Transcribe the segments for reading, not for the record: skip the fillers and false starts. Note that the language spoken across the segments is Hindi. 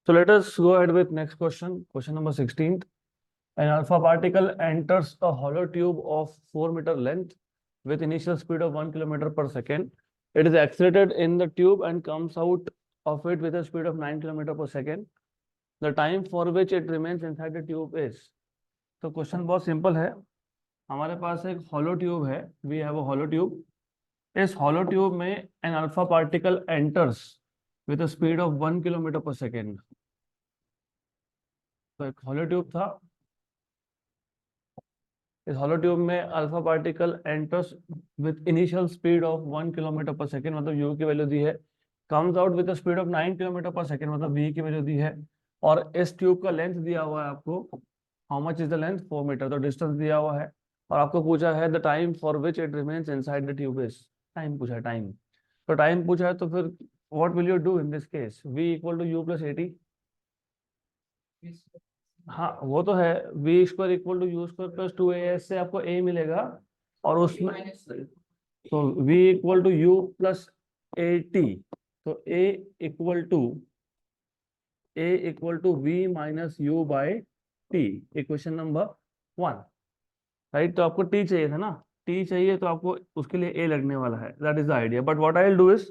So let us go ahead with next question. Question number 16th. An alpha particle enters a hollow tube of 4 meter length with initial speed of 1 kilometer per second. It is accelerated in the tube and comes out of it with a speed of 9 kilometer per second. The time for which it remains inside the tube is. तो क्वेश्चन बहुत सिंपल है. हमारे पास एक हॉलो ट्यूब है. We have a hollow tube. इस हॉलो ट्यूब में an alpha particle enters with a speed of 1 kilometre per second. तो एक हॉलो ट्यूब था. इस हॉलो ट्यूब में alpha particle enters with initial speed of 1 kilometre per second, मतलब यू की वैल्यू दी है. Comes out with speed of 9 kilometre per second, मतलब वी की वैल्यू दी है. और इस ट्यूब का लेंथ दिया हुआ है आपको. How much is the length? 4 metre. तो डिस्टेंस दिया हुआ है और आपको पूछा है the time for which it remains inside the tube is. Time पूछा है, टाइम. तो टाइम पूछा है तो फिर what will you do in this case? v equal to u plus a t. हाँ वो तो है. V square equal to u square plus 2as से आपको a मिलेगा. और उसमें तो v equal to u plus a t. तो a equal to v minus u by t. Equation number 1. Right. तो आपको t चाहिए था ना. t चाहिए तो आपको उसके लिए a लगने वाला है. That is the idea. But what I will do is,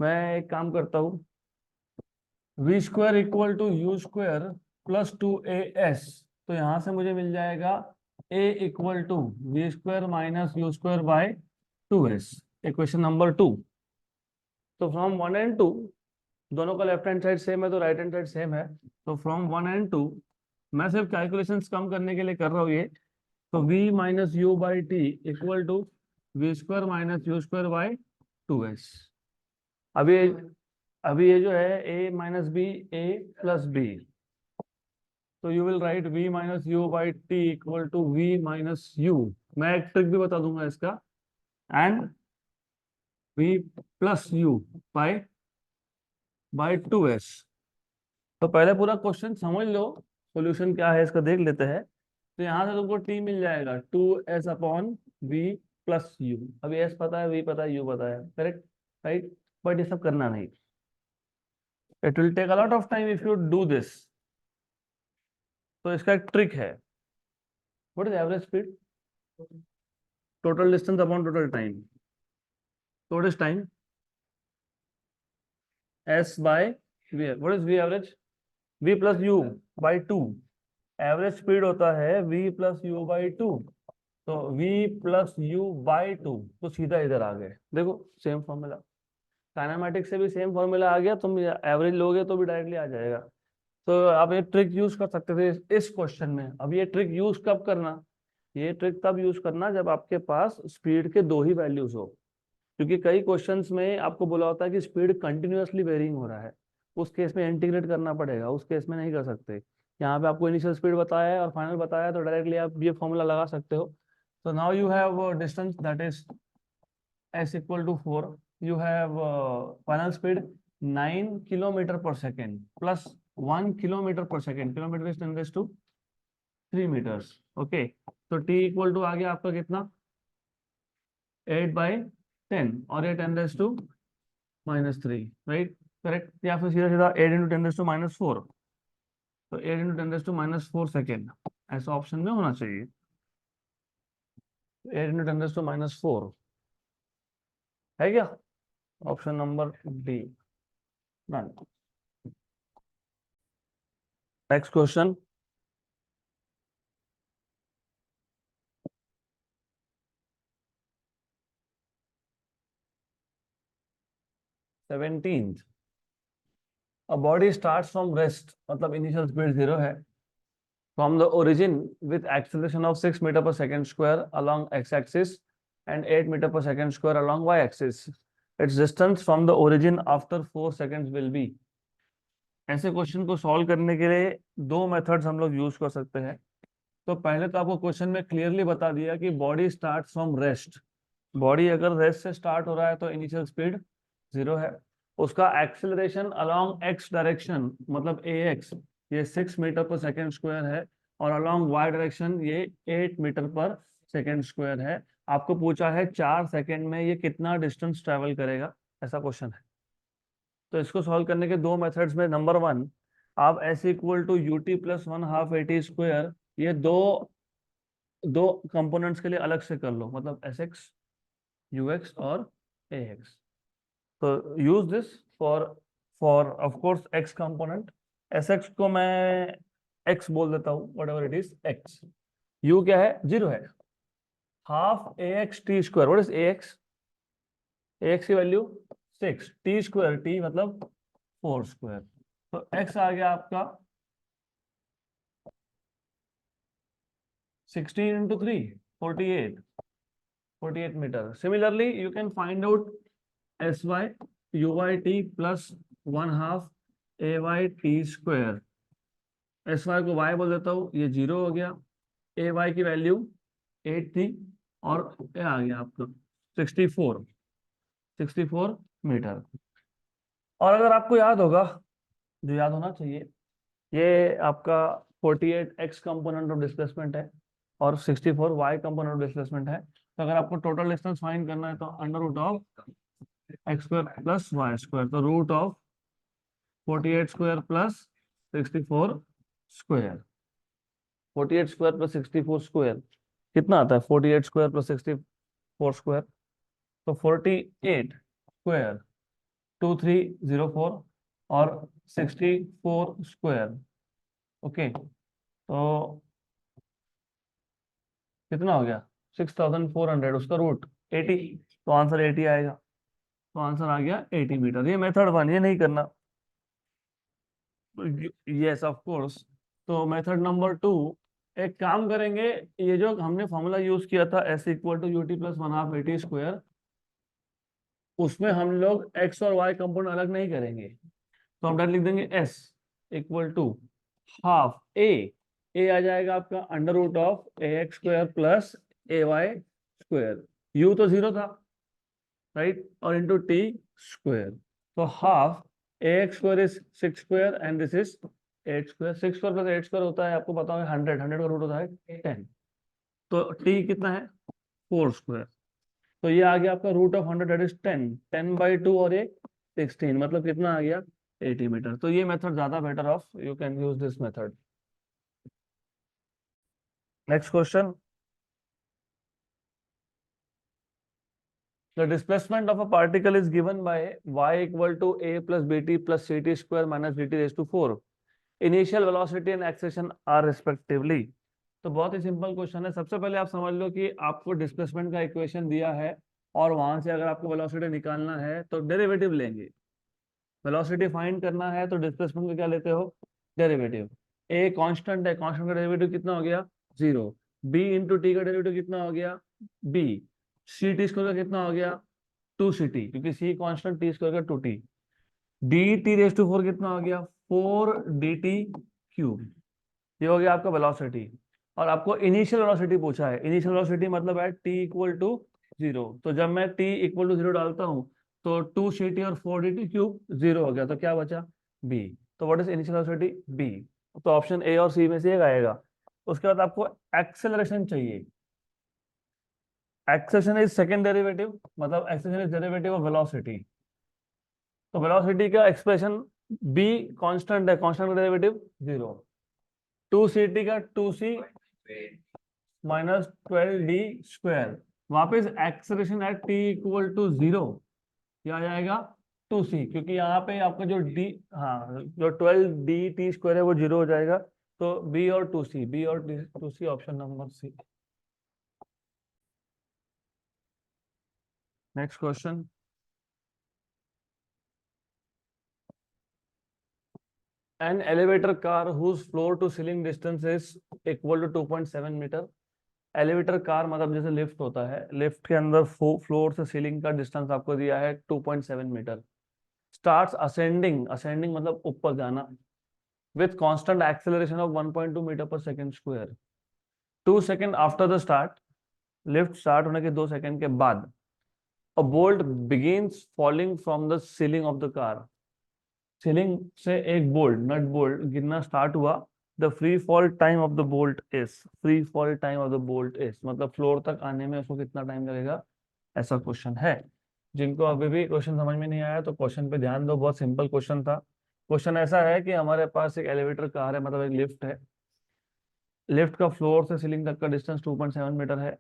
मैं एक काम करता हूँ. V square equal to u square plus 2as. तो यहां से मुझे मिल जाएगा a equal to v square minus u square by 2s. Equation number 2. तो फ्रॉम 1 एंड 2 दोनों का लेफ्ट हैंड साइड सेम है तो राइट हैंड साइड सेम है. तो फ्रॉम 1 एंड 2 मैं सिर्फ कैलकुलेशंस कम करने के लिए कर रहा हूँ ये. तो v minus u by t equal to v square minus u square by 2s. अभी अभी ये जो है a minus b a plus b. तो you will write v minus u by t equal to v minus u. मैं एक ट्रिक भी बता दूंगा इसका. And v plus u by 2s. तो पहले पूरा क्वेश्चन समझ लो. सॉल्यूशन क्या है इसका देख लेते हैं. तो यहाँ से तुमको t मिल जाएगा 2s upon v plus you. अभी s पता है, v पता है, u पता है. करेक्ट. राइट. बट ये सब करना नहीं. It will take a lot of time if you do this. तो इसका एक ट्रिक है. What is average speed? Total distance upon total time. So what is time? S by V. What is V average? V plus U by 2. Average speed होता है V प्लस यू बाई 2. तो V प्लस यू बाई 2. तो सीधा इधर आ गए. देखो सेम फॉर्मूला. काइनेमेटिक से भी सेम फॉर्मूला आ गया. तुम एवरेज लोगे तो भी डायरेक्टली आ जाएगा. तो आप ये ट्रिक यूज कर सकते थे इस क्वेश्चन में. अब ये ट्रिक यूज कब करना? ये ट्रिक तब यूज करना जब आपके पास स्पीड के दो ही वैल्यूज हो. क्योंकि कई क्वेश्चंस में आपको बोला होता है कि स्पीड कंटिन्यूअसली वेरिंग हो रहा है. उस केस में इंटीग्रेट करना पड़ेगा. उस केस में नहीं कर सकते. यहाँ पे आपको इनिशियल स्पीड बताया है और फाइनल बताया है तो डायरेक्टली आप ये फॉर्मूला लगा सकते हो. तो now you have distance that is s equal to 4. You have final speed 9 kilometre per second plus 1 kilometre per second. Kilometre is 10⁻³ metres. Okay. तो t इक्वल टू आ गया आपका कितना? 8/10. और ये 10⁻³ राइट. करेक्ट. या फिर सीधा सीधा 8 × 10⁻⁴. तो 8 × 10⁻⁴ सेकेंड ऐसा ऑप्शन में होना चाहिए. 8 × 10⁻⁴ है क्या? Option number D. Next question. Seventeenth. A body starts from rest, मतलब इनिशियल स्पीड 0 है. From the origin with acceleration of 6 meter per second square along x-axis and 8 meter per second square along y-axis. Its distance from the origin after 4 seconds will be. ऐसे क्वेश्चन को सॉल्व करने के लिए दो मेथड्स हम लोग यूज कर सकते हैं. तो पहले तो आपको क्वेश्चन में क्लियरली बता दिया कि body start from rest. Body अगर रेस्ट से स्टार्ट हो रहा है तो इनिशियल स्पीड 0 है. उसका एक्सेलरेशन अलोंग एक्स डायरेक्शन मतलब ax ये 6 मीटर पर सेकेंड स्क्वायर है. और अलोंग y डायरेक्शन ये 8 मीटर पर सेकेंड स्क्वायर है. आपको पूछा है 4 सेकेंड में ये कितना डिस्टेंस ट्रेवल करेगा. ऐसा क्वेश्चन है. तो इसको सॉल्व करने के दो मेथड्स में नंबर 1 आप s equal to u t plus one half a t square, ये दो दो कंपोनेंट्स के लिए अलग से कर लो, मतलब एस एक्स यू एक्स और ए एक्स। तो use this for of course x component. S x को मैं एक्स बोल देता हूँ, whatever it is x. U क्या है, जीरो है। Half a x t square, what is a x? A x की वैल्यू 6, टी स्क्वायर, टी मतलब 4 स्क्वायर। तो एक्स आ गया आपका 16 इंटू 3, 48 मीटर। Similarly you can find out s y you Y t plus one half a y t square. S y को वाई बोल देता हूँ, ये 0 हो गया। ए वाई की वैल्यू 8 थी और ये आ गया आपका 64 मीटर। और अगर आपको याद होगा, जो याद होना चाहिए, ये आपका 48 एक्स कंपोनेंट ऑफ डिस्प्लेसमेंट है और 64 वाई कंपोनेंट ऑफ डिस्प्लेसमेंट है। तो अगर आपको टोटल डिस्टेंस फाइंड करना है तो under root of x square plus y square, तो root of 48 square plus 64 square. 48 square plus 64 square कितना आता है? 48 स्क्वायर प्लस 64 स्क्वायर, तो 48 स्क्वायर 2304 और 64 स्क्वायर। ओके, तो कितना हो गया? 6400, उसका रूट 80, तो आंसर 80 आएगा। तो आंसर आ गया 80 मीटर। ये मेथड 1, ये नहीं करना। Yes of course. तो मेथड नंबर 2, एक काम करेंगे, ये जो हमने फॉर्मूला यूज किया था s equal to u t plus one half a t square, उसमें हम लोग एक्स और वाई कंपोनेंट अलग नहीं करेंगे। तो हम डायरेक्ट लिख देंगे s equal to half a आ जाएगा आपका under root of a x square plus a y square. U तो 0 था, राइट, और इंटू टी स्क्वायर। तो half a x square is 6 square and this is 8 square. 6 square plus 8 square होता है, आपको पता है 100, 100 का रूट होता है 10। तो टी कितना है? 4 स्क्वायर। तो ये आ गया आपका रूट ऑफ 100 दैट इज 10, 10/2 और ये 16, मतलब कितना आ गया? 80 मीटर। तो ये मेथड ज्यादा better of, you can use this method. Next question, the displacement of a particle is given by y equal to a plus bt plus ct square minus dt raised to 4. Initial velocity and acceleration are respectively. तो बहुत ही सिंपल क्वेश्चन है। सबसे पहले आप समझ लो कि आपको डिस्प्लेसमेंट का इक्वेशन दिया है और वहां से अगर आपको वेलोसिटी निकालना है तो डेरिवेटिव लेंगे। वेलोसिटी फाइंड करना है तो डिस्प्लेसमेंट का क्या लेते हो? डेरिवेटिव। ए कांस्टेंट है, कांस्टेंट का डेरिवेटिव कितना हो गया? 0। बी इंटू टी का डेरिवेटिव कितना हो गया? बी। सी टी स्क्वायर का कितना हो गया? 2ct, क्योंकि सी कांस्टेंट, टी स्क्वायर का 2t। D T raise to 4 कितना हो गया? 4 dt क्यूब। ये हो गया आपका वेलोसिटी। और आपको इनिशियल वेलोसिटी पूछा है। इनिशियल वेलोसिटी मतलब है t इक्वल टू 0। तो जब मैं t इक्वल टू 0 डालता हूँ तो 2ct और 4dt क्यूब 0 हो गया, तो क्या बचा? b। तो what is initial velocity? b। तो ऑप्शन ए और सी में से एक आएगा। उसके बाद आपको एक्सेलरेशन चाहिए। एक्सेलरेशन इज सेकंड डेरिवेटिव, मतलब acceleration is derivative of velocity. तो वेलोसिटी का एक्सप्रेशन b कांस्टेंट है, कांस्टेंट का डेरिवेटिव 0। 2ct का 2c माइनस 12d स्क्वायर। वापस acceleration at t equal to 0, क्या आ जाएगा? 2c, क्योंकि यहाँ पे आपका जो d, हाँ, जो 12dt स्क्वायर है वो 0 हो जाएगा। तो b और 2c option number C. Next question, an elevator car whose floor to ceiling distance is equal to 2.7 metre. Elevator car मतलब जैसे लिफ्ट होता है, लिफ्ट के अंदर फ्लोर से सीलिंग का डिस्टेंस आपको दिया है 2.7 मीटर। स्टार्ट्स असेंडिंग, असेंडिंग मतलब ऊपर जाना, with constant acceleration of 1.2 metre per second square. 2 second after the start, lift start होने के 2 सेकंड के बाद, a bolt begins falling from the ceiling of the car. Ceiling से एक बोल्ट, नट बोल्ट गिरना स्टार्ट हुआ। The free fall time of the bolt is, free fall time of the bolt is मतलब फ्लोर तक आने में उसको कितना टाइम लगेगा, ऐसा क्वेश्चन है। जिनको अभी भी क्वेश्चन समझ में नहीं आया तो क्वेश्चन पे ध्यान दो, बहुत सिंपल क्वेश्चन था। क्वेश्चन ऐसा है कि हमारे पास एक एलिवेटर कार है, मतलब एक लिफ्ट है। लिफ्ट का फ्लोर से सीलिंग तक का डिस्टेंस 2.7 मीटर है।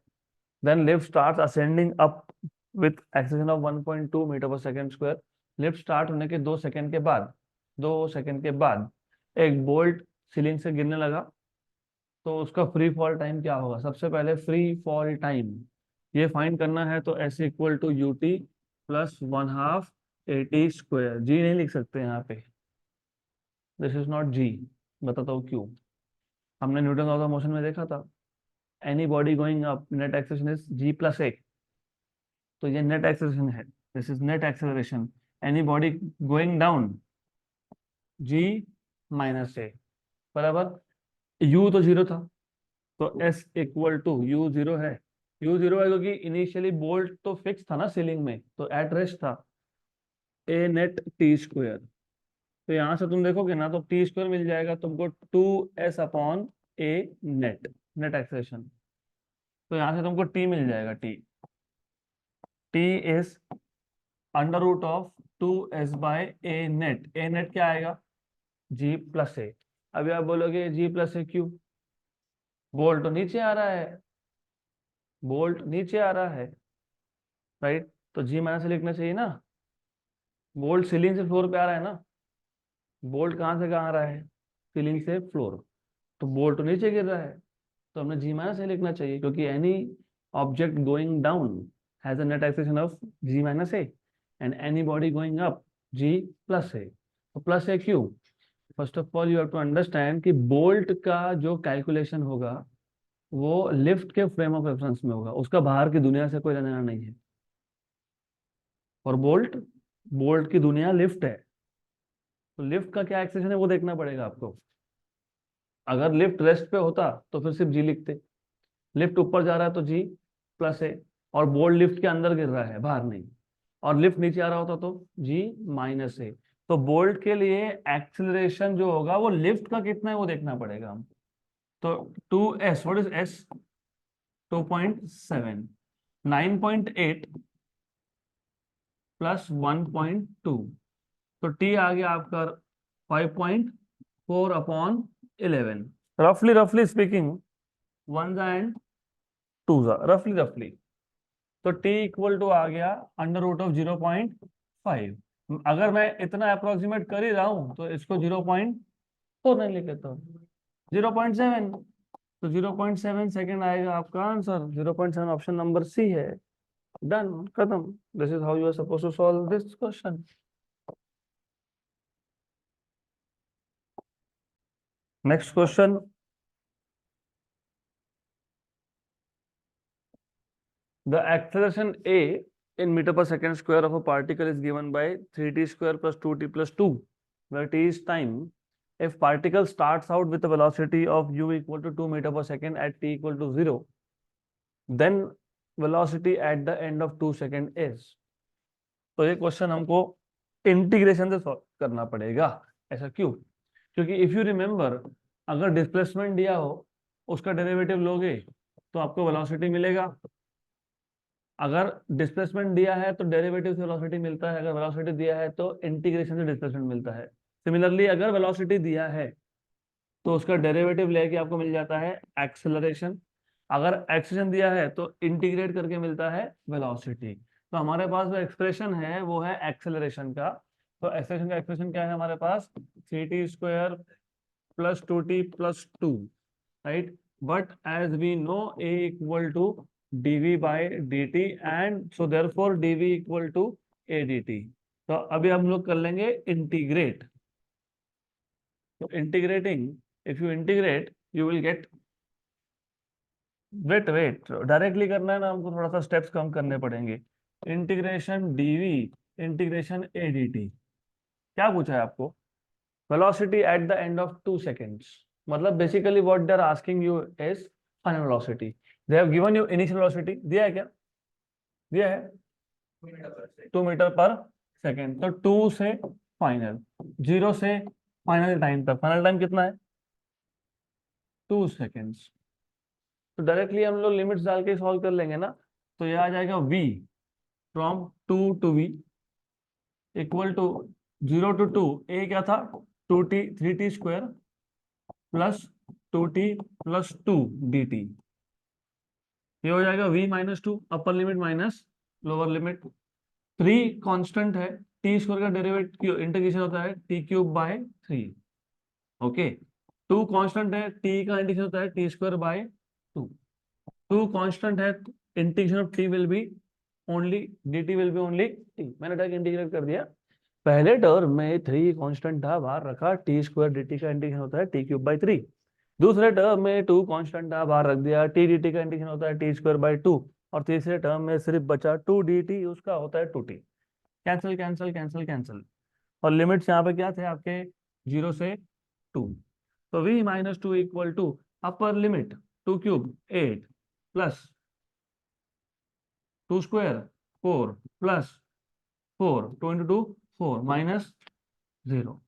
Then lift start ascending up with acceleration of 1.2 metre per second square. Lift start होने के 2 सेकंड के बाद एक बोल्ट सीलिंग से गिरने लगा, तो उसका फ्री फॉल टाइम क्या होगा? सबसे पहले फ्री फॉल टाइम ये फाइंड करना है, तो s equal to u t plus 1/2 AT²। G नहीं लिख सकते यहाँ पे, दिस इज नॉट जी। बताता हूँ क्यों। हमने न्यूटन लॉ ऑफ मोशन में देखा था, any body going up net acceleration is G+A। तो ये नेट एक्सेलरेशन है, this is net acceleration. Any body going down G-A बराबर। u तो जीरो था, तो S equal to u zero है। यू जीरो है क्योंकि इनिशियली बोल्ट तो फिक्स था ना सीलिंग में, तो एट रेस्ट था। ए नेट T²। तो यहां से तुम देखोगे ना, तो T² मिल जाएगा तुमको 2S/A नेट, नेट एक्सेलरेशन। तो यहां से तुमको T मिल जाएगा। T is √2S/A net. A net क्या आएगा? G+A। अभी आप बोलोगे G+A क्यों? बोल्ट तो नीचे आ रहा है, बोल्ट नीचे आ रहा है, राइट? तो G- से लिखना चाहिए ना। बोल्ट सीलिंग से फ्लोर पे आ रहा है ना। बोल्ट कहाँ से कहाँ आ रहा है? सीलिंग से फ्लोर। तो बोल्ट तो नीचे गिर रहा है, तो हमने G- लिखना चाहिए, क्योंकि any object going down has a net acceleration of G-A and any body going up G+A। तो प्लस ए क्यों? First of all you have to understand कि बोल्ट का जो कैलकुलेशन होगा वो लिफ्ट के फ्रेम ऑफ रेफरेंस में होगा, उसका बाहर की दुनिया से कोई लेना देना नहीं है। और बोल्ट, बोल्ट की दुनिया लिफ्ट है, तो लिफ्ट का क्या एक्सेशन है वो देखना पड़ेगा आपको। अगर लिफ्ट रेस्ट पे होता तो फिर सिर्फ जी लिखते। लिफ्ट ऊपर जा रहा है तो G+A, और बोल्ट लिफ्ट के अंदर गिर रहा है, बाहर नहीं। और लिफ्ट नीचे आ रहा होता तो G-A। तो बोल्ट के लिए एक्सेलरेशन जो होगा वो लिफ्ट का कितना है वो देखना पड़ेगा हम। तो 2S, what is S? 2.7, 9.8 plus 1.2, तो टी आ गया आपका 5.4/11। रफली रफली स्पीकिंग, वन एंड टू, रफली रफली। तो टी इक्वल टू आ गया √0.5। अगर मैं इतना अप्रोक्सीमेट कर ही रहा हूं तो इसको 0.4 नहीं लिख लेता हूँ, 0.7। तो 0.7 सेकेंड आएगा आपका आंसर। 0.7 ऑप्शन नंबर सी है। डन, खत्म। This is how you are suppose to solve this question. Next question. The acceleration A in meter per second square of a particle is given by 3t² plus 2t plus 2, where t is time. If particle starts out with a velocity of u equal to 2 meter per second at t equal to 0, then velocity at the end of 2 second is। तो ये क्वेश्चन हमको इंटीग्रेशन से सॉल्व करना पड़ेगा। ऐसा क्यों? क्योंकि इफ यू रिमेंबर, अगर डिस्प्लेसमेंट दिया हो उसका डेरिवेटिव लोगे तो आपको वेलोसिटी मिलेगा। अगर डिस्प्लेसमेंट दिया है तो डेरिवेटिव से वेलोसिटी मिलता है, अगर वेलोसिटी दिया है तो इंटीग्रेशन से डिस्प्लेसमेंट मिलता है। सिमिलरली अगर वेलोसिटी दिया है तो उसका डेरिवेटिव लेके आपको मिल जाता है एक्सेलरेशन। अगर एक्सेलरेशन दिया है तो इंटीग्रेट करके मिलता है वेलोसिटी। तो हमारे पास जो एक्सप्रेशन है वो है एक्सेलरेशन का। तो एक्सेलरेशन का एक्सप्रेशन क्या है हमारे पास? 3t² plus 2t plus 2, right? But as we know, A equal to dv by dt, and so therefore dv equal to a dt। तो अभी हम लोग कर लेंगे इंटीग्रेट। तो integrating, if you integrate you will get, wait wait, directly करना है ना हमको, थोड़ा सा स्टेप्स कम करने पड़ेंगे। Integration dv integration a dt। क्या पूछा है आपको? velocity at the end of 2 seconds। मतलब basically what they are asking you is final velocity. They have given you initial velocity, दिया है क्या? दिया है 2 मीटर पर सेकेंड। तो 2 से फाइनल, 0 से फाइनल टाइम तक, फाइनल टाइम कितना है? 2 सेकेंड्स। तो डायरेक्टली हम लोग लिमिट्स डाल के सॉल्व कर लेंगे ना। तो ये आ जाएगा v from 2 to v equal to 0 to 2, a क्या था 2t 3t square plus 2t plus 2 dt, ये हो जाएगा v minus 2 upper limit minus lower limit. 3 constant है, टी स्क्वायर का डेरिवेटिव इंटीग्रेशन होता है T cube by 3। Okay, 2 constant है, टी का इंटीग्रेशन होता है टी स्क्वायर बाय 2। 2 कांस्टेंट है, integration of T will be only dt will be only T. मैंने डायरेक्ट इंटीग्रेट कर दिया। पहले टर्म में 3 कांस्टेंट था, बाहर रखा, टी स्क्वायर dt का इंटीग्रेशन होता है टी क्यूब बाय 3। दूसरे टर्म में 2 कांस्टेंट था, बाहर रख दिया, टी dt का इंटीग्रेशन होता है टी स्क्वायर बाय 2। और तीसरे टर्म में सिर्फ बचा 2 dt, उसका होता है 2t। Cancel cancel cancel cancel, और लिमिट्स यहाँ पे क्या थे आपके 0 से 2। तो v minus 2 equal to upper limit 2 cube 8 plus 2 square 4 plus 4, 2 into 2 4 minus 0।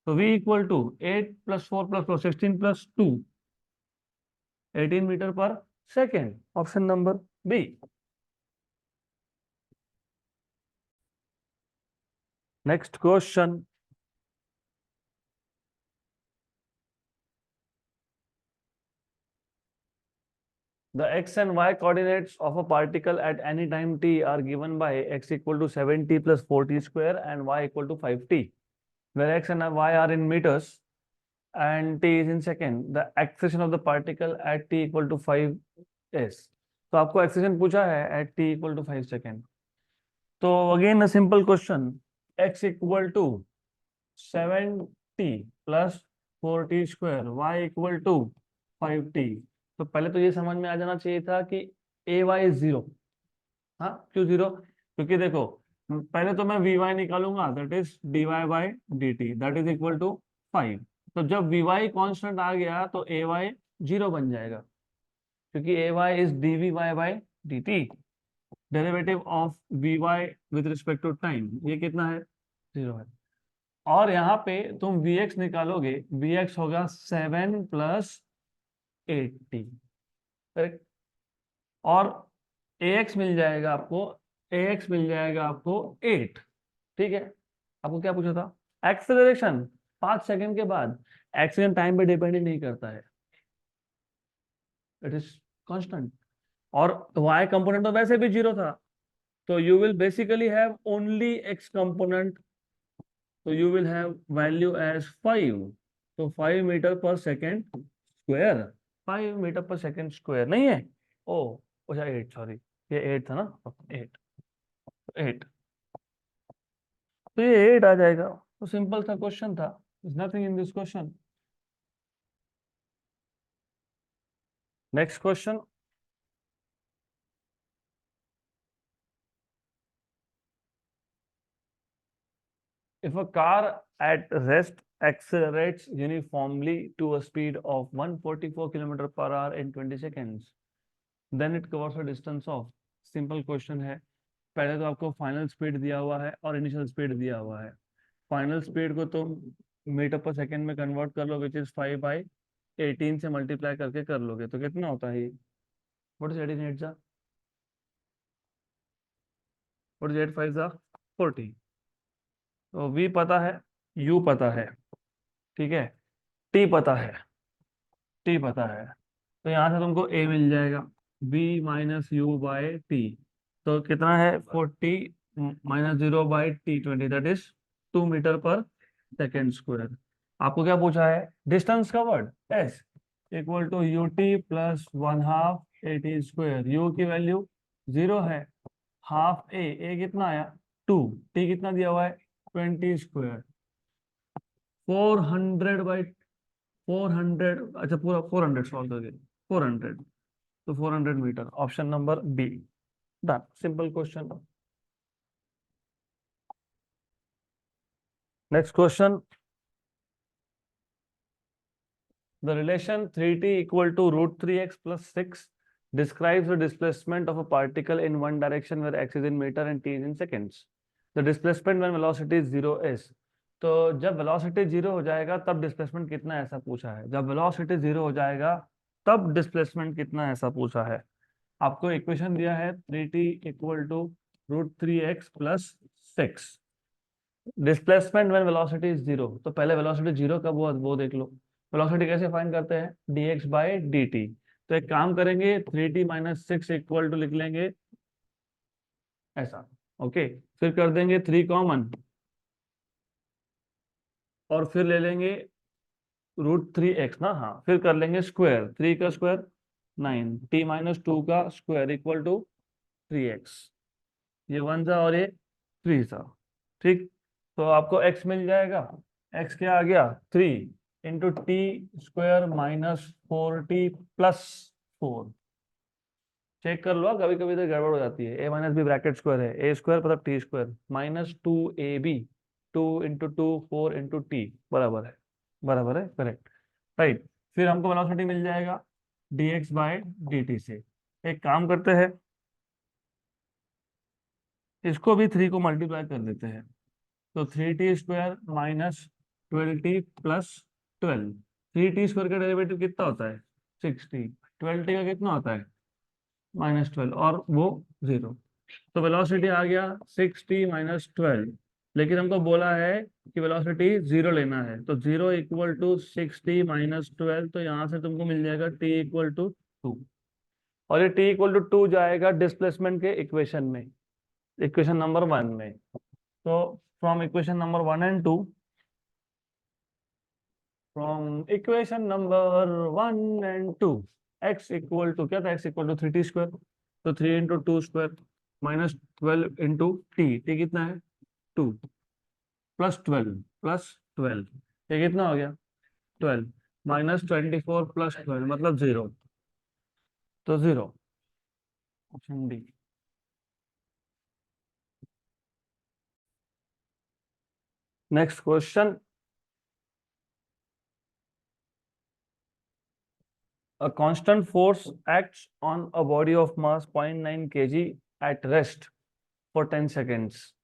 तो v equal to 8 plus 4 plus 4 16 plus 2 18 metre per second, option number B. Next question, the x and y coordinates of a particle at any time t are given by x equal to 7t plus 4t square and y equal to 5t, where x and y are in meters and t is in second. The acceleration of the particle at t equal to 5 is, तो आपको एक्सेशन पूछा है at t equal to 5 second. तो again a simple question, x equal to 7t plus 4t square, y equal to 5t। तो पहले तो ये समझ में आ जाना चाहिए था कि ए वाई 0। हाँ, क्यों 0? क्योंकि देखो, पहले तो मैं वी वाई निकालूंगा, that is d y by d t, that is equal to 5। तो जब वी वाई कॉन्स्टेंट आ गया तो ए वाई 0 बन जाएगा, क्योंकि a y is d v y by d t, derivative of v y with respect to time, ये कितना है 0 है। और यहाँ पे तुम वी एक्स निकालोगे, वी एक्स होगा 7 प्लस 80, करेक्ट। और ax मिल जाएगा आपको, ax मिल जाएगा आपको 8। ठीक है, आपको क्या पूछा था? एक्सेलरेशन 5 सेकंड के बाद। एक्सेलरेशन टाइम पे डिपेंड नहीं करता है, इट इज कांस्टेंट। और y कंपोनेंट तो वैसे भी 0 था, तो you will basically have only x component, तो you will have value as 5। तो 5 metre per second square, 5 metre per second square नहीं है, ओ अच्छा 8, सॉरी ये 8 था ना, 8 8, तो ये 8 आ जाएगा। तो सिंपल सा क्वेश्चन था, nothing in this question. Next question, if a car at rest accelerates uniformly to a speed of 144 km per hour in 20 seconds, then it covers a distance of, simple question है। पहले तो आपको फाइनल स्पीड दिया हुआ है और इनिशियल स्पीड दिया हुआ है। फाइनल स्पीड को तुम मीटर पर सेकेंड में कन्वर्ट कर लो, विच इज 5/18 से मल्टीप्लाई करके कर लोगे तो कितना होता है ये? व्हाट इज 18 8 जा, व्हाट इज 8 5 जा 40। तो v पता है, u पता है, ठीक है, t पता है, t पता है। तो यहाँ से तुमको a मिल जाएगा, b minus u by t. तो कितना है 40 minus 0 by t 20, that is 2 metre per second square. आपको क्या पूछा है? Distance covered s equal to u t plus 1/2 a t square. U की वैल्यू 0 है, हाफ ए कितना आया 2, टी कितना दिया हुआ है 20 स्क्वायर। 400/400, अच्छा पूरा 400 सॉल्व करके 400, तो 400 metre, option number B. Done, simple question. Next question, the relation 3t equal to √3x plus 6 describes the displacement of a particle in one direction where x is in meter and t is in seconds. The displacement when velocity is 0 is, तो जब वेलोसिटी 0 हो जाएगा तब डिस्प्लेसमेंट कितना है, ऐसा पूछा है। जब वेलोसिटी 0 हो जाएगा तब डिस्प्लेसमेंट कितना है, ऐसा पूछा है। आपको इक्वेशन दिया है 3t equal to √3x plus 6, displacement when velocity is zero, तो पहले वेलोसिटी जीरो कब हुआ वो देख लो। वेलोसिटी कैसे फाइंड करते हैं, dx बाई dt। तो एक काम करेंगे, 3t - 6 इक्वल टू लिख लेंगे ऐसा। ओके, फिर कर देंगे 3 कॉमन, और फिर ले लेंगे √3x ना, हाँ, फिर कर लेंगे स्क्वायर, 3 का स्क्वायर 9, t - 2 का स्क्वायर इक्वल टू 3x। ये 1 था और ये 3 था। ठीक, तो आपको x मिल जाएगा। x क्या आ गया, 3 × t² - 4t + 4। चेक कर लो, कभी कभी तो गड़बड़ हो जाती है। a - b ब्रैकेट स्क्वायर है, a स्क्वायर मतलब t² -2ab, 2 × 2 4 × t बराबर है, बराबर है, करेक्ट, राइट। फिर हमको वेलोसिटी मिल जाएगा dx बाय dt से। एक काम करते हैं, इसको भी 3 को मल्टीप्लाई कर देते हैं। तो 3t² - 12t + 12। 3t² का डेरिवेटिव कितना होता है, 6t। 12t का कितना होता है, -12, और वो 0। तो वेलोसिटी आ गया 6t - 12। लेकिन हमको बोला है कि वेलोसिटी 0 लेना है, तो 0 इक्वल टू 6t - 12। तो यहाँ से तुमको मिल जाएगा t इक्वल टू 2, और ये t इक्वल टू 2 जाएगा डिस्प्लेसमेंट के इक्वेशन में, इक्वेशन नंबर 1 में। तो from equation number 1 and 2, from equation number 1 and 2, x equal to क्या था, x इक्वल टू 3t²। तो 3 × 2² -12 × t कितना है, 2 +12 + 12, ये कितना हो गया, 12 -24 + 12 मतलब 0। तो 0, option D. Next question, a constant force acts on a body of mass 0.9 kg at rest for 10 seconds.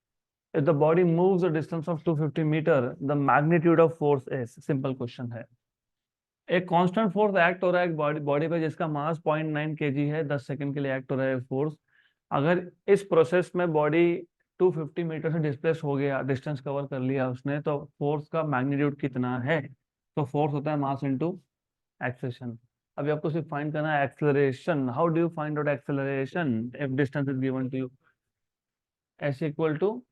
If the body moves a distance of 250 meter, the magnitude of force is, simple question है। एक कांस्टेंट फोर्स एक्ट हो रहा है एक बॉडी बॉडी पे जिसका मास 0.9 kg है, 10 सेकंड के लिए एक्ट हो रहा है फोर्स। अगर इस प्रोसेस में बॉडी 250 मीटर से डिस्प्लेस हो गया, डिस्टेंस कवर कर लिया उसने, तो फोर्स का मैग्नीट्यूड कितना है। तो फोर्स होता है मास इनटू एक्सेलरेशन। अभी आपको सिर्फ फाइंड करना है acceleration. How do you find out acceleration if distance is given to you, s equal to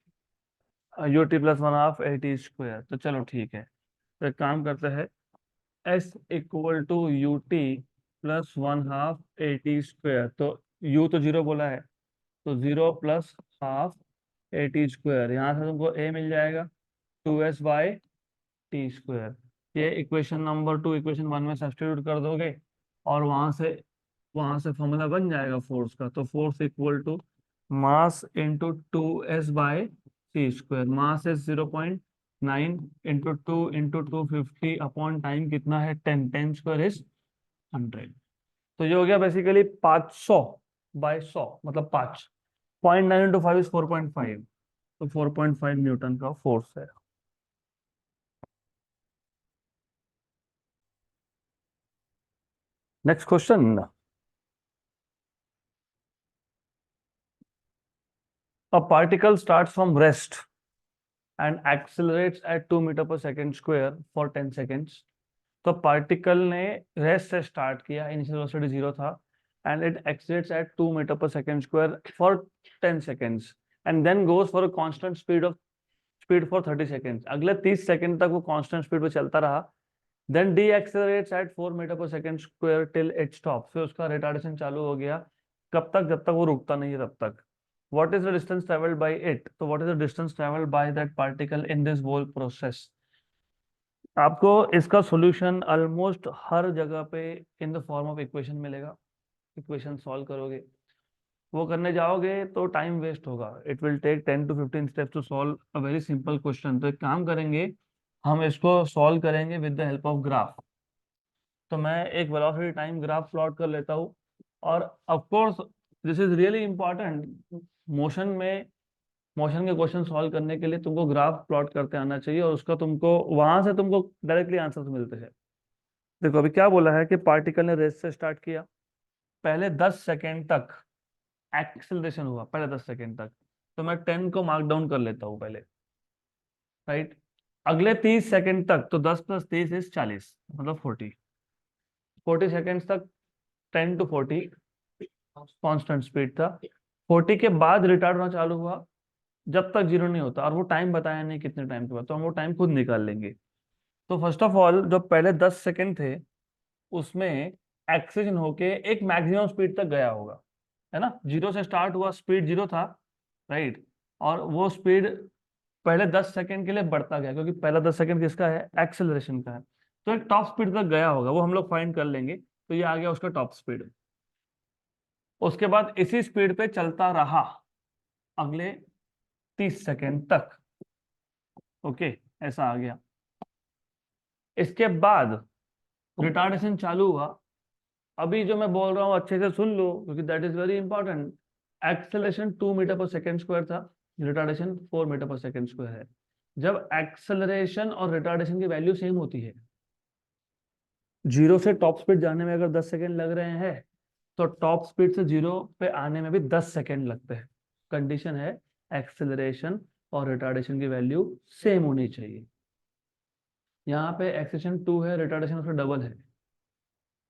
ut + 1/2 at²। तो चलो ठीक है, तो एक काम करते हैं, s equal to ut + 1/2 at²। तो u तो 0 बोला है, तो 0 + 1/2 at²। यहाँ से तुमको a मिल जाएगा 2s/t²। ये इक्वेशन नंबर 2 इक्वेशन 1 में सब्स्टिट्यूट कर दोगे, और वहां से फॉर्मूला बन जाएगा फोर्स का। तो force equal to mass into 2s/t²। Mass is 0.9 into 2 into 250 upon time कितना है 10, 10² इज 100। तो ये हो गया बेसिकली 500/100 मतलब 5। 0.9 इंटू 5 इज 4.5, तो 4.5 न्यूटन का फोर्स है। Next question, a particle starts from rest and accelerates at 2 metre per second square for 10 seconds। तो पार्टिकल ने रेस्ट से स्टार्ट किया, इनिशियल वेलोसिटी 0 था, and it accelerates at 2 metre per second square for 10 seconds, and then goes for a constant speed for 30 seconds। अगले 30 सेकंड तक वो कांस्टेंट स्पीड पे चलता रहा। Then decelerates at 4 metre per second square till it stop. फिर उसका रिटार्डेशन चालू हो गया, कब तक, जब तक वो रुकता नहीं है तब तक। What is the distance travelled by it, तो what is the distance travelled by that particle in this whole process. आपको इसका सॉल्यूशन ऑलमोस्ट हर जगह पे in the form of equation मिलेगा। इक्वेशन सॉल्व करोगे, वो करने जाओगे तो टाइम वेस्ट होगा। It will take 10 to 15 steps to solve a very simple question. तो एक काम करेंगे, हम इसको सॉल्व करेंगे with the help of graph. तो मैं एक वेलोसिटी टाइम ग्राफ प्लॉट कर लेता हूँ, और of course this is really important. Motion में मोशन के क्वेश्चन सॉल्व करने के लिए तुमको ग्राफ प्लॉट करते आना चाहिए, और उसका तुमको वहां से तुमको डायरेक्टली आंसर्स मिलते हैं। देखो अभी क्या बोला है कि पार्टिकल ने रेस से स्टार्ट किया, पहले 10 सेकेंड तक एक्सेलरेशन हुआ, पहले 10 सेकेंड तक। तो मैं 10 को मार्क डाउन कर लेता हूँ पहले। राइट। अगले 30 सेकंड तक तो 10 + 30 इज 40, मतलब 40 सेकंड्स तक 10 to 40 कांस्टेंट स्पीड था। 40 के बाद रिटार्ड होना चालू हुआ जब तक जीरो नहीं होता, और वो टाइम बताया नहीं कितने टाइम के बाद, तो हम वो टाइम खुद निकाल लेंगे। तो फर्स्ट ऑफ ऑल जो पहले 10 सेकंड थे उसमें एक्सेलेरेशन होके एक मैक्सिमम स्पीड तक गया होगा, है ना। जीरो से स्टार्ट हुआ, स्पीड जीरो था, राइट। और वो स्पीड पहले 10 सेकंड के लिए बढ़ता गया, क्योंकि पहला 10 सेकंड किसका है, एक्सेलरेशन का है। तो एक टॉप स्पीड तक गया होगा, वो हम लोग फाइंड कर लेंगे। तो ये आ गया उसका टॉप स्पीड। उसके बाद इसी स्पीड पे चलता रहा अगले 30 सेकंड तक। ओके, ऐसा आ गया। इसके बाद रिटार्डेशन चालू हुआ। अभी जो मैं बोल रहा हूँ अच्छे से सुन लो, क्योंकि that is very important. Acceleration 2 metre per second square था, retardation 4 metre per second square है। जब एक्सेलरेशन और रिटार्डेशन की वैल्यू सेम होती है, जीरो से टॉप स्पीड जाने में अगर 10 सेकेंड लग रहे हैं, तो टॉप स्पीड से जीरो पे आने में भी 10 सेकेंड लगते हैं। कंडीशन है एक्सेलरेशन और रिटार्डेशन की वैल्यू सेम होनी चाहिए। यहाँ पे एक्सेलरेशन 2 है, रिटार्डेशन उसका डबल है।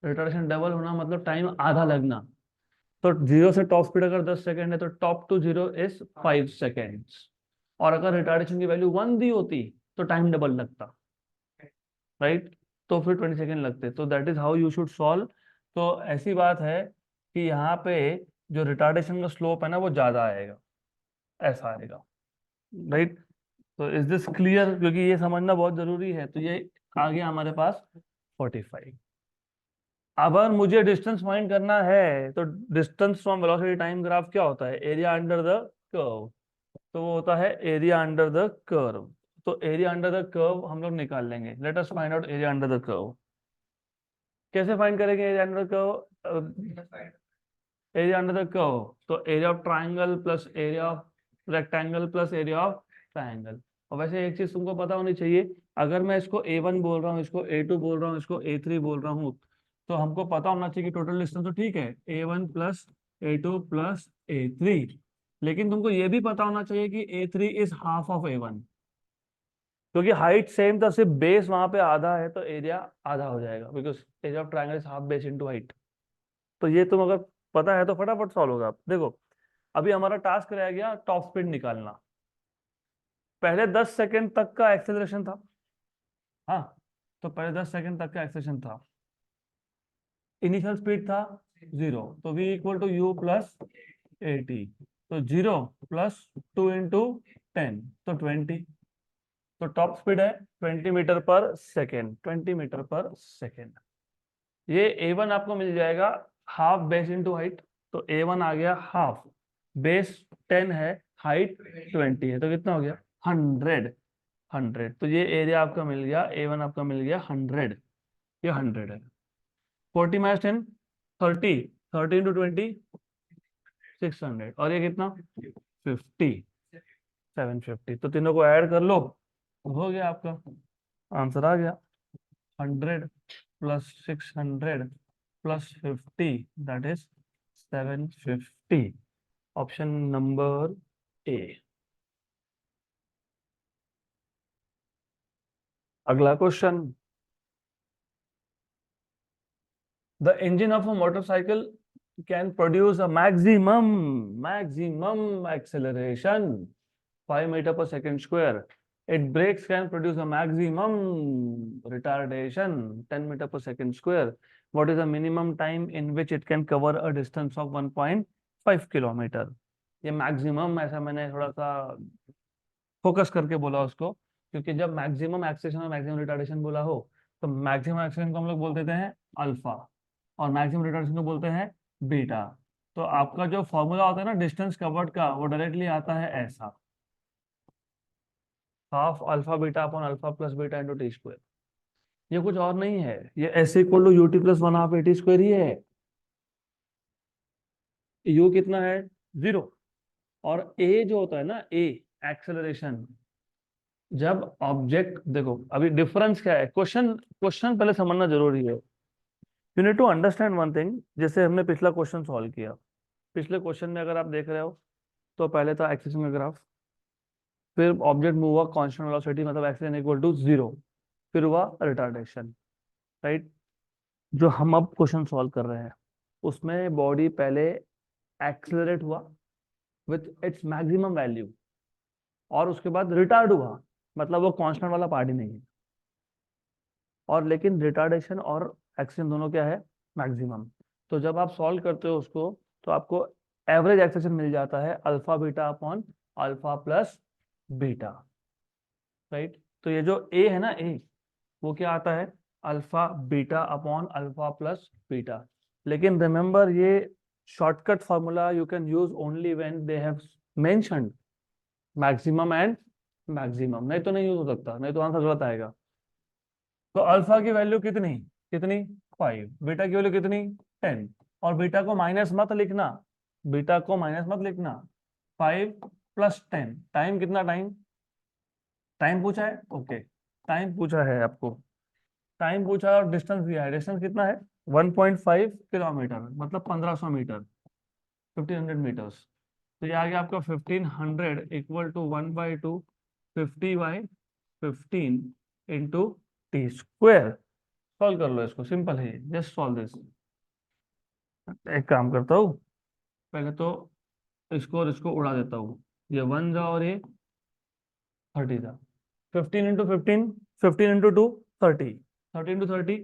रिटार्डेशन डबल होना मतलब टाइम आधा लगना। तो जीरो से टॉप स्पीड अगर 10 सेकेंड है, तो top to zero is 5 seconds. और अगर रिटार्डेशन की वैल्यू 1 दी होती तो टाइम डबल लगता, राइट। तो फिर 20 सेकेंड लगते। तो that is how you should solve. तो ऐसी बात है कि यहाँ पे जो रिटार्डेशन का स्लोप है ना, वो ज्यादा आएगा, ऐसा आएगा, राइट। तो इज दिस क्लियर, क्योंकि ये समझना बहुत जरूरी है। तो ये आ गया हमारे पास 45। अगर मुझे डिस्टेंस फाइंड करना है, तो distance from velocity time graph क्या होता है, एरिया अंडर द कर्व। तो वो होता है एरिया अंडर द कर्व। तो एरिया अंडर द कर्व हम लोग निकाल लेंगे। Let us find out area under the curve. कैसे फाइंड करेंगे area under the curve? Area under the curve, तो area of triangle plus area of rectangle plus area of triangle. और वैसे एक चीज तुमको पता होनी चाहिए, अगर मैं इसको A1 बोल रहा हूँ, इसको A2 बोल रहा हूँ, इसको A3 बोल रहा हूँ, तो हमको पता होना चाहिए कि टोटल डिस्टेंस तो ठीक है, A1 plus A2 plus A3। लेकिन तुमको ये भी पता होना चाहिए कि A3 is half of A1, क्योंकि हाइट सेम था, सिर्फ बेस वहां पे आधा है, तो एरिया आधा हो जाएगा, because area of triangle is half base into height. तो ये तुम अगर पता है तो फटाफट सॉल्व होगा। देखो, अभी हमारा टास्क रह गया टॉप स्पीड निकालना। पहले 10 सेकंड तक का एक्सेलरेशन था, हाँ। तो पहले 10 सेकंड तक का एक्सेलरेशन था, इनिशियल स्पीड था जीरो, तो v equal to u plus a t. तो जीरो प्लस 2 × 10, तो 20। तो टॉप स्पीड है 20 metre per second, 20 metre per second. ये A1 आपको मिल जाएगा हाफ बेस इंटू हाइट। तो A1 आ गया हाफ, बेस 10 है, हाइट 20 है, तो कितना हो गया 100। तो ये एरिया आपका मिल गया, A1 आपका मिल गया 100। ये 100 है। 40 - 10 30, 30 × 20 600, और ये कितना 50, 750। तो तीनों को ऐड कर लो, हो गया आपका आंसर आ गया। 100 plus 600 plus 50, that is 750। Option number A. अगला question. The engine of a motorcycle can produce a maximum acceleration 5 meter per second square. Its brakes can produce a maximum retardation 10 meter per second square. What is the minimum time in which it can cover a distance of 1.5 kilometer? ये मैक्सिमम ऐसा मैंने थोड़ा सा फोकस करके बोला उसको, क्योंकि जब मैक्सिमम एक्सेलेरेशन और मैक्सिमम रिटार्डेशन बोला हो, तो मैक्सिमम एक्सेलेरेशन को हम लोग बोल देते हैं अल्फा, और मैक्सिमम रिटार्डेशन को बोलते हैं बीटा। तो आपका जो फॉर्मूला होता है ना डिस्टेंस कवर्ड का, वो डायरेक्टली आता है ऐसा, half alpha beta upon alpha plus beta into t square. ये कुछ और नहीं है, ये s equal to u t plus 1/2 AT² ही है। यू कितना है, जीरो। और ए जो होता है ना, ए एक्सेलरेशन, जब ऑब्जेक्ट, देखो अभी डिफरेंस क्या है, क्वेश्चन क्वेश्चन पहले समझना जरूरी है। You need to understand one thing. जैसे हमने पिछला क्वेश्चन सॉल्व किया, पिछले क्वेश्चन में अगर आप देख रहे हो, तो पहले था एक्सेलरेशन का ग्राफ, फिर ऑब्जेक्ट मूव हुआ कांस्टेंट वेलोसिटी मतलब एक्सीलरेशन इक्वल टू 0, फिर हुआ रिटार्डेशन, राइट। जो हम अब क्वेश्चन सॉल्व कर रहे हैं उसमें बॉडी पहले एक्सेलरेट हुआ विथ इट्स मैक्सिमम वैल्यू और उसके बाद रिटार्ड हुआ, मतलब वो कांस्टेंट वाला पार्ट ही नहीं है, और लेकिन रिटार्डेशन और एक्सेलेरेशन दोनों क्या है, मैक्सिमम। तो जब आप सॉल्व करते हो उसको तो आपको एवरेज एक्सेलेरेशन मिल जाता है alpha beta upon alpha plus beta, right. तो ये जो ए है ना, ए, वो क्या आता है, alpha beta upon alpha plus beta. लेकिन रिमेंबर ये shortcut formula you can use only when they have mentioned maximum and maximum, नहीं तो नहीं यूज हो सकता, नहीं तो आंसर गलत आएगा। तो अल्फा की वैल्यू कितनी कितनी 5, बीटा की वैल्यू कितनी 10, और बीटा को माइनस मत लिखना, बीटा को माइनस मत लिखना। 5 + 10 टाइम कितना, टाइम टाइम पूछा है, ओके, टाइम पूछा है आपको, टाइम पूछा है और डिस्टेंस दिया है, डिस्टेंस कितना है 1.5 किलोमीटर मतलब 1500 मीटर, 1500 मीटर्स। तो ये आ गया आपका 1500 equal to 1/2 50/15 into t square. Solve कर लो इसको, सिंपल है, जस्ट सॉल्व दिस। एक काम करता हूँ, पहले तो इसको और इसको उड़ा देता हूँ, ये 1 जा और ये 30 जा। 15 × 15, 15 × 2 30, 30 × 30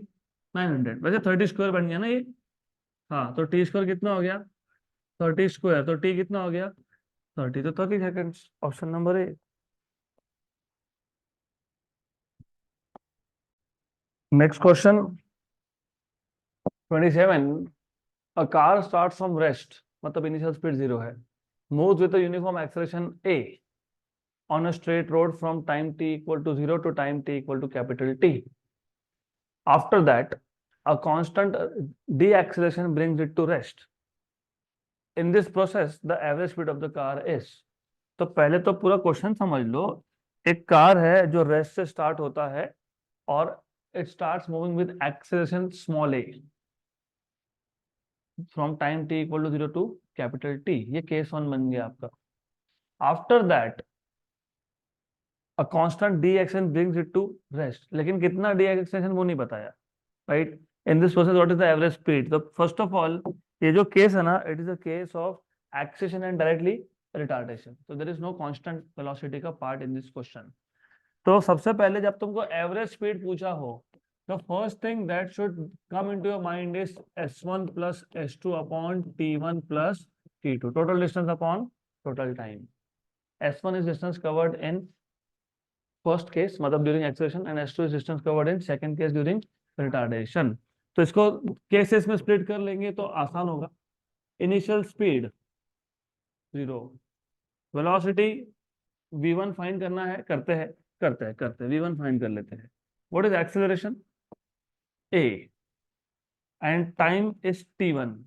900, वैसे 30 स्क्वायर बन गया ना ये। हाँ, तो टी स्क्वायर कितना हो गया 30 स्क्वायर, तो टी कितना हो गया 30, तो 30 seconds, option number A. Next question 27, a car start from rest मतलब इनिशियल स्पीड 0 है, moves with uniform acceleration A on a straight road from time t equal to 0 to time t equal to capital T. After that, a constant deceleration brings it to rest. In this process, the average speed of the car is. तो पहले तो पूरा क्वेश्चन समझ लो, एक कार है जो रेस्ट से स्टार्ट होता है और it starts moving with acceleration small a from time t equal to 0 to capital T, ये केस 1 बन गया आपका। After that a constant d-acceleration brings it to rest, लेकिन कितना d-acceleration वो नहीं बताया, right. In this process what is the average speed, तो फर्स्ट ऑफ ऑल ये जो केस है ना, it is a case of acceleration and directly retardation, तो there is no constant velocity का पार्ट इन दिस क्वेश्चन। तो सबसे पहले जब तुमको एवरेज स्पीड पूछा हो, the first thing that should come into your mind is s1 plus s2 upon t1 plus t2, total distance upon total time। s1 is distance covered in first case मतलब during acceleration, and s2 is distance covered in second case during retardation. तो इसको केसेस में स्प्लिट कर लेंगे तो आसान होगा। Initial speed 0, velocity v1 find करना है, करते हैं v1 फाइंड कर लेते हैं। What is acceleration a and time is t1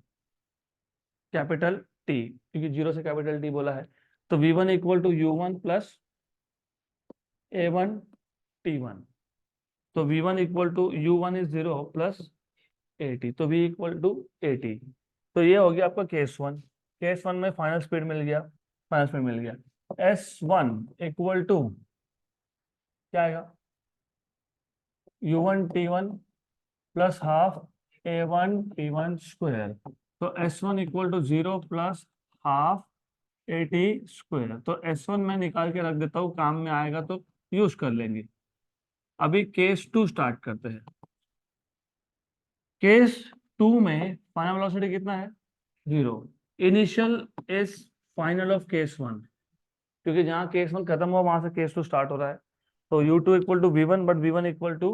capital T, क्योंकि 0 से कैपिटल T बोला है, तो v1 equal to u1 plus a1 t1, तो v1 equal to u1 is 0 plus 80, तो v इक्वल टू 80। तो ये हो गया आपका केस 1। केस 1 में फाइनल स्पीड मिल गया, फाइनल स्पीड मिल गया। s1 इक्वल टू क्या आएगा, u1 t1 plus half a1 t1 square, तो s1 equal to 0 plus half 80 square. तो s1 मैं निकाल के रख देता हूँ, काम में आएगा तो यूज कर लेंगे। अभी केस 2 स्टार्ट करते हैं। केस 2 में फाइनल वेलोसिटी कितना है 0, initial is final of case 1, क्योंकि जहां केस 1 खत्म हुआ वहां से केस 2 स्टार्ट हो रहा है, तो u2 equal to v1 but v1 equal to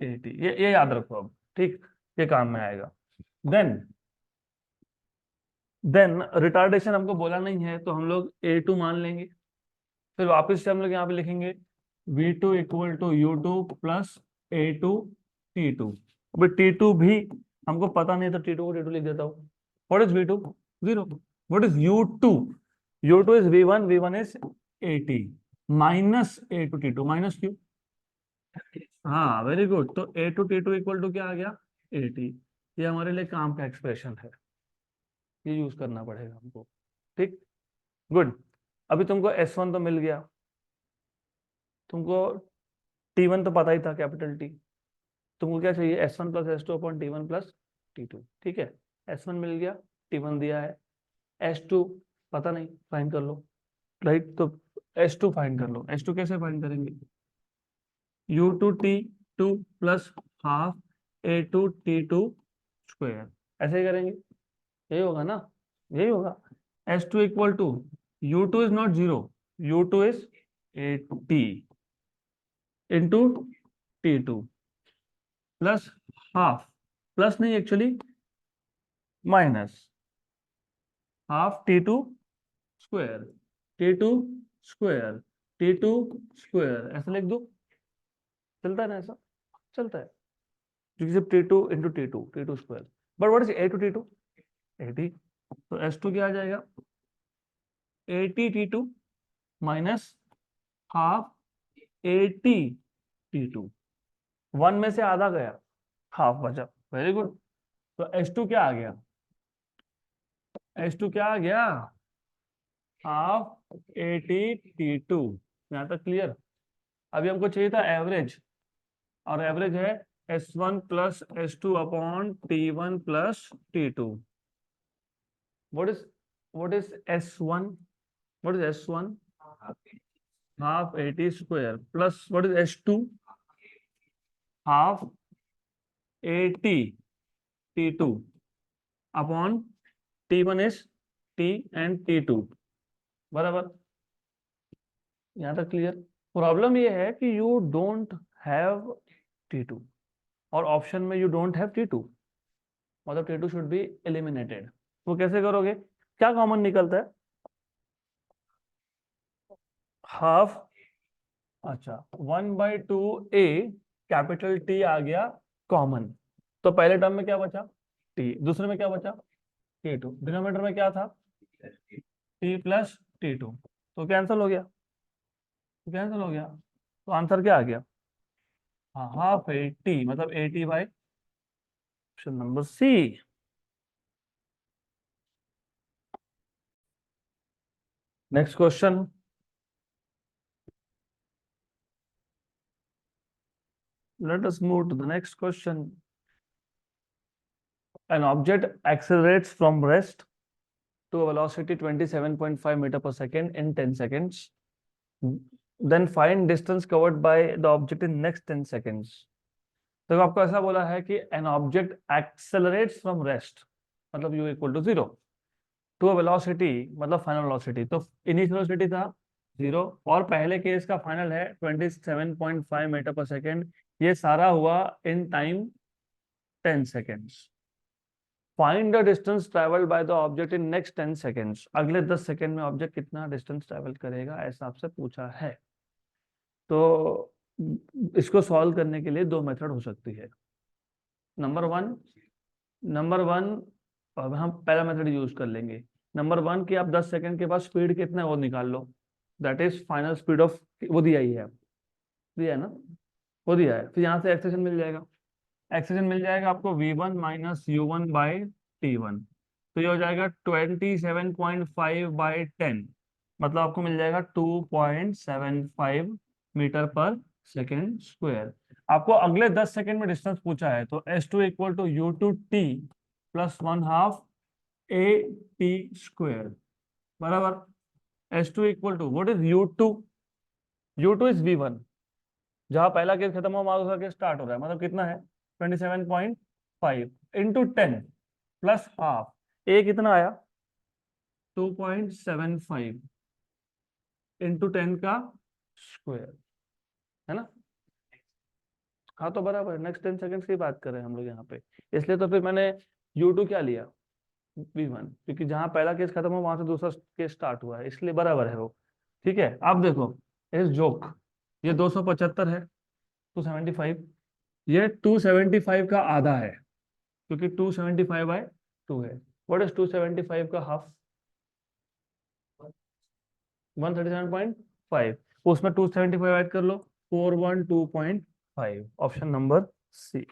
80, ये याद रखो अब, ठीक, ये काम में आएगा। देन रिटार्डेशन हमको बोला नहीं है तो हम लोग a2 मान लेंगे, फिर वापस से हम लोग यहाँ पे लिखेंगे v2 equal to u2 plus a2 t2। अभी t2 भी हमको पता नहीं तो t2 को t2 लिख देता हूँ। What is v2 0, what is u2, u2 is v1, v1 is 80 minus a2 t2, minus क्यों, हाँ वेरी गुड, तो a2 t2 इक्वल टू क्या आ गया 80। ये हमारे लिए काम का एक्सप्रेशन है, ये यूज करना पड़ेगा हमको, ठीक, गुड। अभी तुमको s1 तो मिल गया, तुमको T1 तो पता ही था, कैपिटल T। तुमको क्या चाहिए, S1 plus S two upon T1 plus T2। ठीक है, S1 मिल गया, T1 दिया है, S2 पता नहीं, फाइंड कर लो। राइट, तो S2 फाइंड कर लो। S2 कैसे फाइंड करेंगे, U2T2 plus half A2T2 square, ऐसे ही करेंगे, यही होगा ना, यही होगा। S2 equal to, U2 is not zero, U2 is AT into T2 plus half, plus नहीं actually minus half T2 square, T2 square, T2 square, ऐसे लिख दो, चलता है ना ऐसा, चलता है, क्योंकि सिर्फ T2 into T2 square. But what is A2T2, 80, तो S2 क्या आ जाएगा, 80T2 माइनस हाफ 80T2, 1 में से आधा गया, हाफ बचा, वेरी गुड। तो S2 क्या आ गया, S2 क्या आ गया, हाफ 80T2। यहाँ तक क्लियर। अभी हमको चाहिए था एवरेज, और एवरेज है S1 plus S2 upon T1 plus T2। What is what is S1, what is S1, half 80 square, plus what is S2, half 80T2 upon T1 is T and T2, बराबर। यहाँ तक क्लियर। प्रॉब्लम ये है कि यू डोंट हैव T2, और ऑप्शन में यू डोंट हैव T2, मतलब T2 शुड बी एलिमिनेटेड। वो कैसे करोगे, क्या कॉमन निकलता है, हाफ, अच्छा 1/2 A, कैपिटल T आ गया कॉमन, तो पहले टर्म में क्या बचा T, दूसरे में क्या बचा T2, डिनोमिनेटर में क्या था T प्लस T2, तो कैंसिल हो गया, कैंसिल हो गया, तो आंसर क्या आ गया, हाँ हाफ 80, मतलब 80 by, option number C. Next question, let us move to the next question. An object accelerates from rest to a velocity 27.5 meter per second in 10 seconds. Then find distance covered by the object in next 10 seconds. तो आपको ऐसा बोला है कि an object accelerates from rest, मतलब u equal to 0, to a velocity, मतलब फाइनल वेलोसिटी, तो इनिशियल वेलोसिटी था 0, और पहले केस का फाइनल है 27.5 मीटर पर सेकेंड। ये सारा हुआ in time 10 seconds. Find the distance travelled by the object in next 10 seconds। अगले 10 सेकेंड में ऑब्जेक्ट कितना डिस्टेंस ट्रेवल करेगा, ऐसा आपसे पूछा है। तो इसको सॉल्व करने के लिए दो मेथड हो सकती है। नंबर वन, नंबर वन, अब हम पहला मेथड यूज कर लेंगे। नंबर वन कि आप 10 सेकंड के बाद स्पीड कितना है वो निकाल लो, that is final speed of, वो दिया ही है, दिया है ना, वो दिया है। फिर यहाँ से एक्सेशन मिल जाएगा, एक्सेशन मिल जाएगा आपको V1 minus U1 by T1, तो ये हो जाएगा 27.5/10, मतलब आपको मिल जाएगा 2.75 मीटर पर सेकेंड स्क्वायर। आपको अगले 10 सेकेंड में डिस्टेंस पूछा है, तो S2 equal to U2T plus 1/2 AT square, बराबर। S2 equal to what is U2, U2 is V1, जहां पहला केस खत्म हुआ वहां दूसरा केस स्टार्ट हो रहा है, मतलब कितना है 27.5 इंटू 10 प्लस हाफ, ए कितना आया 2.75 इंटू 10 का स्क्वायर, है ना। हाँ तो बराबर, नेक्स्ट 10 सेकंड्स की बात कर रहे हैं हम लोग यहाँ पे, इसलिए तो फिर मैंने U2 क्या लिया V1, क्योंकि जहां पहला केस खत्म हुआ वहां से दूसरा केस स्टार्ट हुआ है, इसलिए बराबर है वो। ठीक है, अब देखो इस जोक, ये 275 है, 275, ये 275 का आधा है, क्योंकि 275/2 है। व्हाट इज 275 का हाफ, 137.5, उसमें 275 ऐड कर लो, 412.5, ऑप्शन नंबर सी।